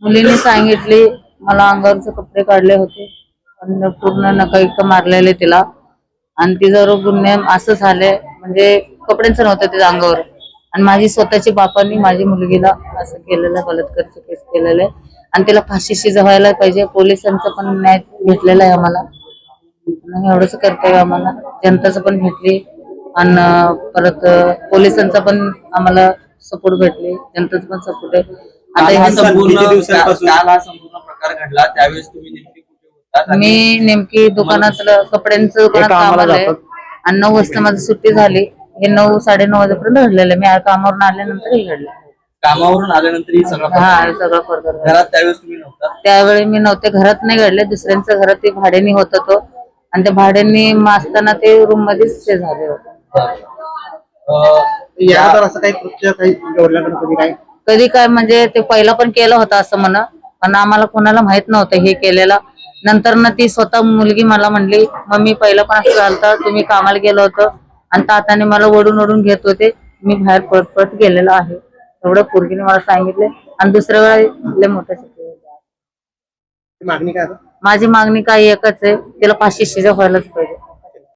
मुलीने सांगितली, मला अंगावरचे कपडे काढले होते आणि पूर्ण नका मारलेले तिला. आणि तिचं गुन्हे असं झाले म्हणजे कपड्यांचं नव्हतं तिच्या अंगावर. आणि माझी स्वतःची बापांनी माझी मुलगीला असं केलेलं, बलात्कारची केस केलेलं आहे आणि तिला फाशीशी जवायला पाहिजे. पोलिसांचा पण न्याय भेटलेला आहे आम्हाला. एवढंच कर्तव्य आम्हाला, जनताचं पण भेटली आणि परत पोलिसांचा पण आम्हाला सपोर्ट भेटले, जनताचा पण सपोर्ट आहे. आता काल हा हे संपूर्ण प्रकार घडला त्यावेळेस तुम्ही नेमके कुठे होतात? मी नेमकी दुकानातलं कपड्यांचं दुकानात कामाला आहे आणि 9 वाजता माझी सुट्टी झाली. हे 9 साडेनऊ वाजेपर्यंत घडलेलं. मी कामावरून आल्यानंतर हे घडलं. कामावरून आल्यानंतर ही सगळं हा सगळं फरक. घरात त्यावेळेस तुम्ही नव्हता? त्यावेळी मी नव्हते, घरात नाही घडले, दुसऱ्यांच्या घरात ते भाड्याने होत तो. आणि त्या भाड्यांनी असताना ते रूम मध्येच ते झाले होते. यानंतर असं काही कृत्य काही घडल्यानंतर कधी काय कधी काय म्हणजे ते पहिला पण केलं होतं असं म्हणा, पण आम्हाला कोणाला माहित नव्हतं हे केलेलं. नंतर ना ती स्वतः मुलगी मला म्हणली, मम्मी पहिलं पण असं झालं, तुम्ही कामाला गेलो होतो आणि ताताने मला ओढून ओढून घेत होते, मी बाहेर पळत पळत गेलेला आहे. एवढं पोरगीने मला सांगितले. आणि दुसऱ्या वेळेला मोठं मागणी काय? माझी मागणी काही एकच आहे, तिला फाशीची सजा व्हायलाच पाहिजे.